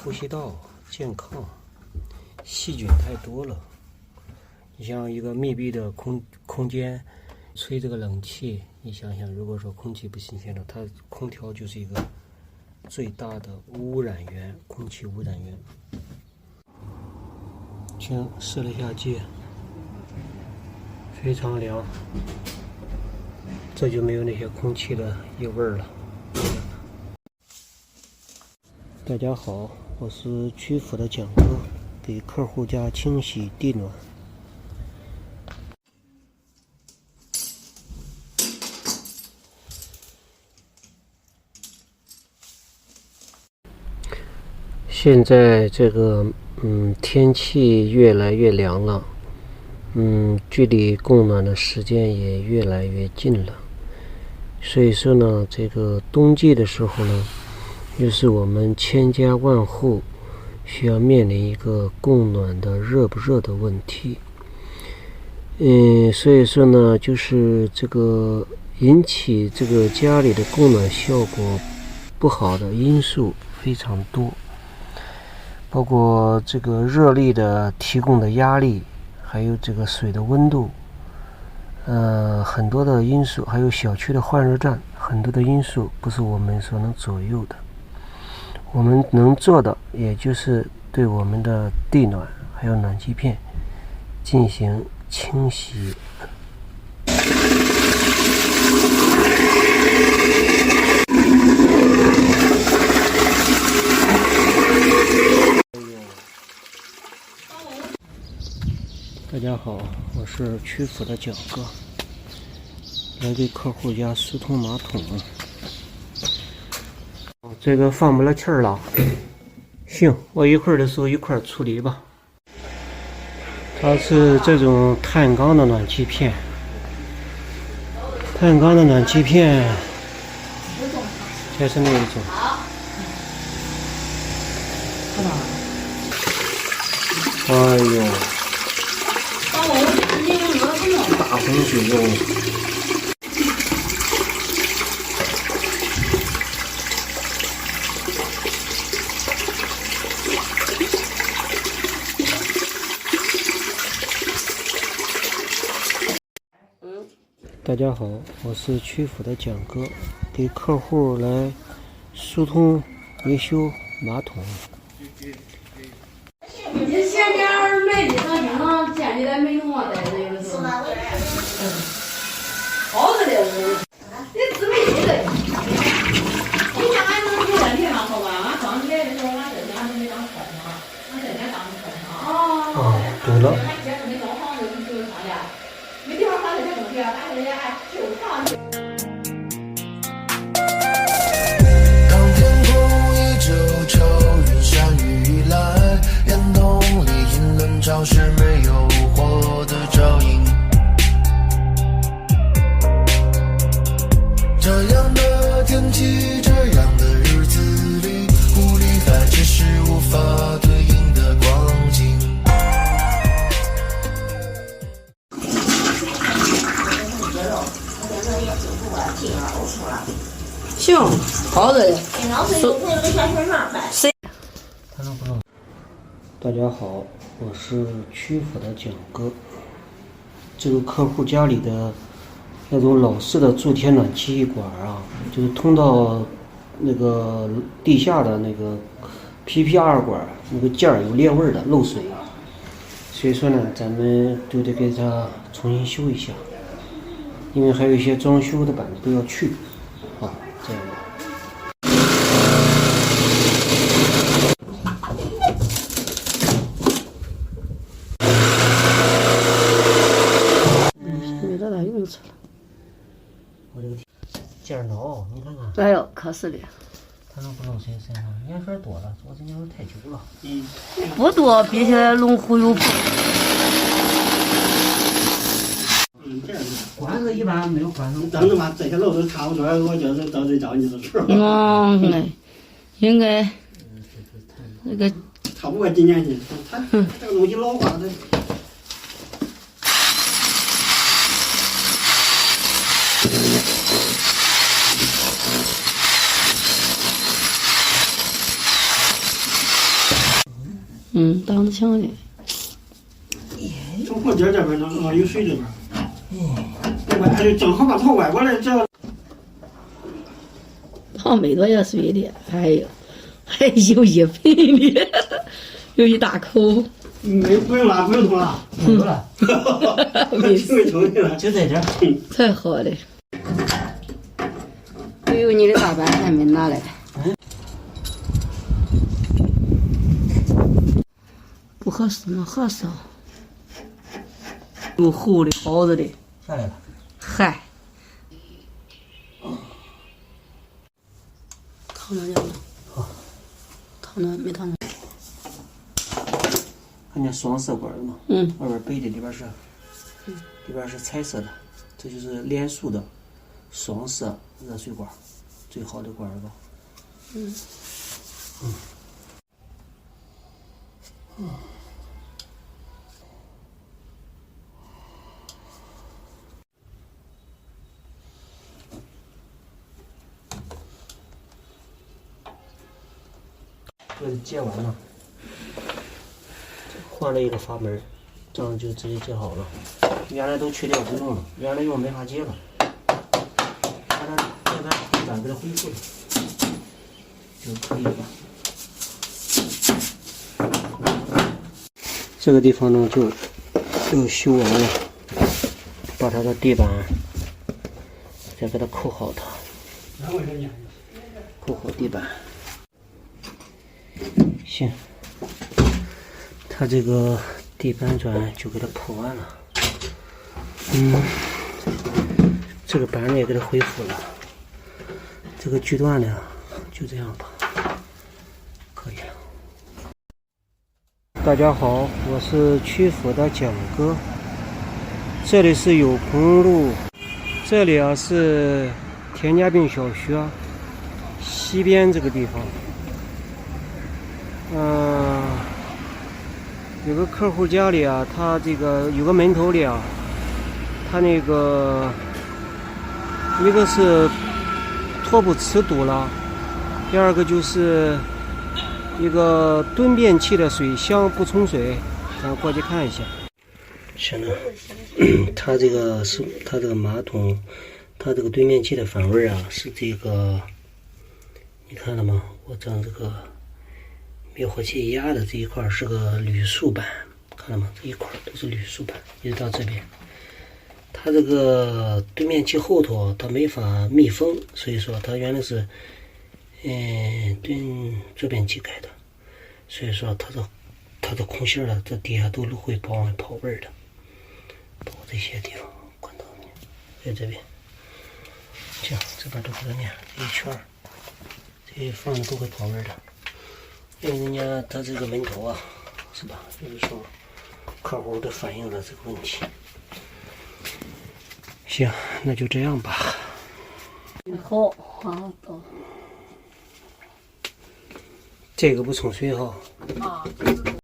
呼吸道健康，细菌太多了。你像一个密闭的空间，吹这个冷气，你想想，如果说空气不新鲜了，它空调就是一个最大的污染源，空气污染源。请试了一下街，非常凉，这就没有那些空气的异味了。大家好，我是曲阜的蒋哥，给客户家清洗地暖。现在这个天气越来越凉了，距离供暖的时间也越来越近了。所以说呢，这个冬季的时候呢，又是我们千家万户需要面临一个供暖的热不热的问题。所以说呢，就是这个引起这个家里的供暖效果不好的因素非常多，包括这个热力的提供的压力，还有这个水的温度，很多的因素，还有小区的换热站，很多的因素不是我们所能左右的。我们能做的，也就是对我们的地暖还有暖气片进行清洗。大家好，我是曲阜的蒋哥，来给客户家疏通马桶。这个放不了气儿了，行，我一会儿的时候一块儿处理吧。它是这种碳钢的暖气片，碳钢的暖气片，这是那一种。哎呦，大洪水哟！大家好，我是曲阜的蒋哥，给客户来疏通维修马桶。你前面买的上经常见你在美容啊，在这有时候。好着的我。你自媒体的。你看俺能有问题吗？好吧，俺刚来的时候，俺这家都没当客厅，俺这家当客厅。哦。对了。没装房子，你就是啥的，没地方放这些东西，俺这家就上去。当天空依旧愁云山雨来，烟筒里阴冷潮湿，没有火的照应。这样的天气，这样的日子里，无力感只是无法对应的光景。行，好的。大家好，我是曲阜的蒋哥。这个客户家里的那种老式的铸铁暖气管啊，就是通到那个地下的那个 PP2 管，那个件儿有裂味的，漏水。所以说呢，咱们就得给它重新修一下，因为还有一些装修的板子都要去。好，这样的。没多大用处了。我这个件儿牢，你看看。哎呦，可是的。它能不漏谁身上？年份多了，主要是年份太久了。不多，比起来龙湖有。管子一般没有管子。等着吧，这些路都看不出来，我就是到这找你的时候。应该那个差不多几年去，他这个东西老化的。挡着墙的。从后街这边呢，有水这边。歪就正好把头歪过来，这。旁没多些水的，还有一盆的，有一大口。不用拉，不用拖拉，没有了，没事，没抽的了，就在这儿。才好嘞。哎呦，你的大板还没拿来。不合适吗？合适。有厚的好子的。下来了。嗨。烫着呢。好。烫着没烫着？看见双色管吗？外边白的，里边是彩色的，这就是连束的双色热水管，最好的管吧。这接完了。换了一个阀门，这样就直接接好了。原来都去掉不用了，原来用没法接了。把它这边地板给它恢复了，就可以了。这个地方呢就修完了，把它的地板再给它扣好它，扣好地板。行。它这个地板砖就给它铺完了，这个板呢也给它恢复了，这个锯段呢就这样吧，可以了。大家好，我是曲阜的蒋哥，这里是有朋路，这里是田家坪小学西边这个地方，有个客户家里啊，他这个有个门头里啊，他那个一个是拖布池堵了，第二个就是一个蹲便器的水箱不冲水，咱过去看一下。是呢，他这个是他这个马桶，他这个蹲便器的反味啊，是这个，你看了吗？我将这个灭火器压的这一块是个铝塑板，看到吗？这一块都是铝塑板，一直到这边。它这个蹲便器后头它没法密封，所以说它原来是蹲坐便器改的，所以说它的空心的这底下都会跑味儿的，包括这些地方管道在这边，这样这边都给它面这一圈，这一缝都会跑味儿的。因为人家他这个门头啊，是吧？有的时候客户都反映了这个问题。行，那就这样吧。好，好，到。这个不冲水哈。啊。